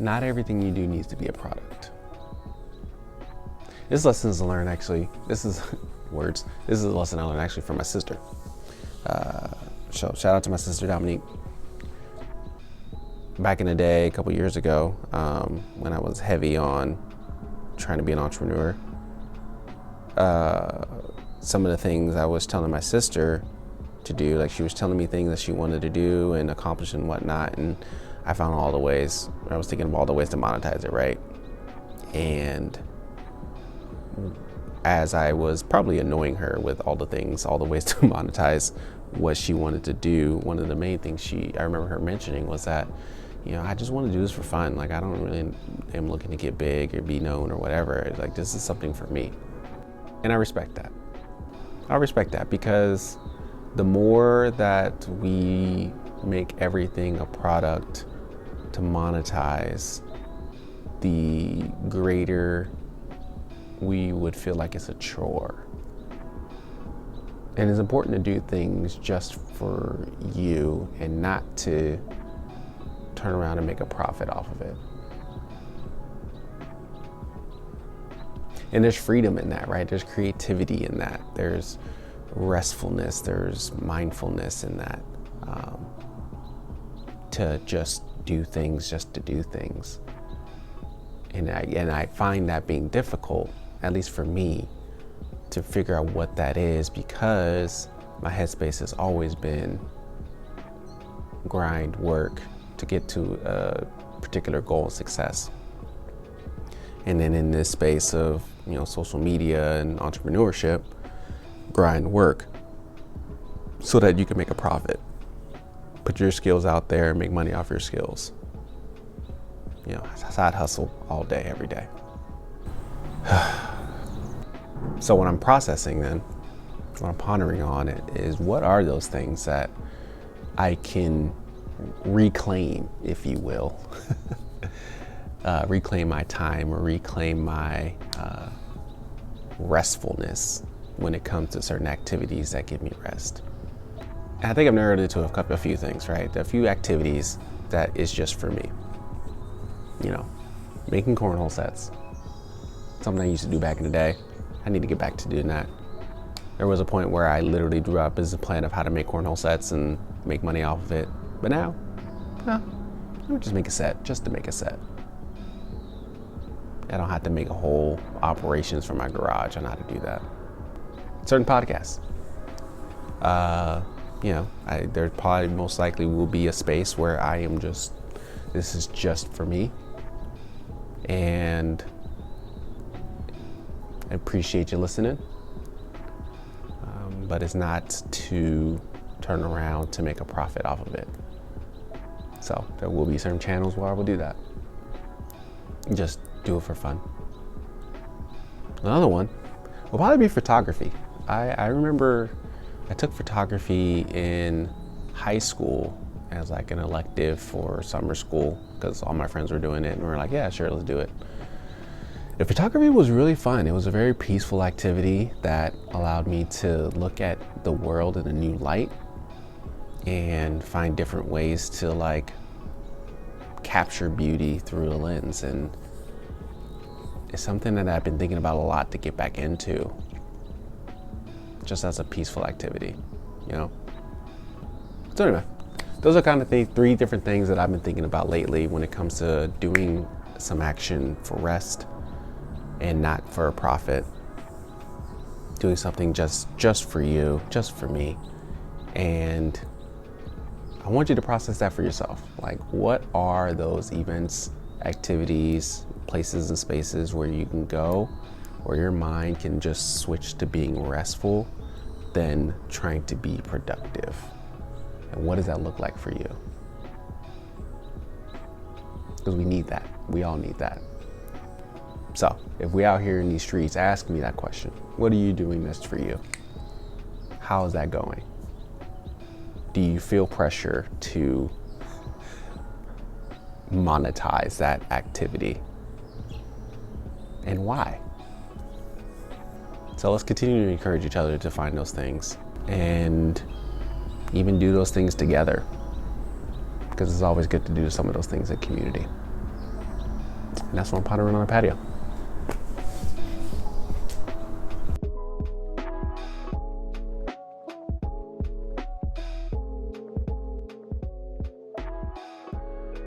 not everything you do needs to be a product. This lessons learned actually. This is words. This is a lesson I learned actually from my sister. So shout out to my sister Dominique. Back in the day, a couple years ago, when I was heavy on trying to be an entrepreneur, some of the things I was telling my sister to do, like she was telling me things that she wanted to do and accomplish and whatnot, and I found all the ways. I was thinking of all the ways to monetize it, right? And as I was probably annoying her with all the things, all the ways to monetize what she wanted to do, one of the main things I remember her mentioning was that, I just want to do this for fun. Like, I don't really am looking to get big or be known or whatever. Like, this is something for me. And I respect that. I respect that because the more that we make everything a product to monetize, the greater we would feel like it's a chore. And it's important to do things just for you and not to turn around and make a profit off of it. And there's freedom in that, right? There's creativity in that. There's restfulness, there's mindfulness in that. To just do things just to do things. And I find that being difficult, at least for me, to figure out what that is, because my headspace has always been grind, work to get to a particular goal of success. And then in this space of social media and entrepreneurship, grind, work so that you can make a profit. Put your skills out there and make money off your skills. Side hustle all day, every day. So what I'm processing then, what I'm pondering on it is, what are those things that I can reclaim, if you will, reclaim my time or reclaim my restfulness when it comes to certain activities that give me rest. And I think I've narrowed it to a few things, right? A few activities that is just for me. Making cornhole sets. Something I used to do back in the day. I need to get back to doing that. There was a point where I literally drew out a business plan of how to make cornhole sets and make money off of it. But now, let me just make a set, just to make a set. I don't have to make a whole operations from my garage on how to do that. Certain podcasts. There probably most likely will be a space where I am this is just for me. And I appreciate you listening. But it's not to turn around to make a profit off of it. So there will be certain channels where I will do that. Just do it for fun. Another one will probably be photography. I remember I took photography in high school as like an elective for summer school because all my friends were doing it and we were like, yeah, sure, let's do it. The photography was really fun. It was a very peaceful activity that allowed me to look at the world in a new light and find different ways to capture beauty through a lens. And it's something that I've been thinking about a lot to get back into, just as a peaceful activity, So anyway, those are kind of the three different things that I've been thinking about lately when it comes to doing some action for rest and not for a profit. Doing something just for you, just for me. And I want you to process that for yourself. Like, what are those events, activities, places and spaces where you can go, where your mind can just switch to being restful than trying to be productive? And what does that look like for you? Because we need that. We all need that. So if we out here in these streets, ask me that question. What are you doing this for you? How is that going? Do you feel pressure to monetize that activity? And why? So let's continue to encourage each other to find those things and even do those things together, because it's always good to do some of those things in community. And that's what I'm pondering on the patio.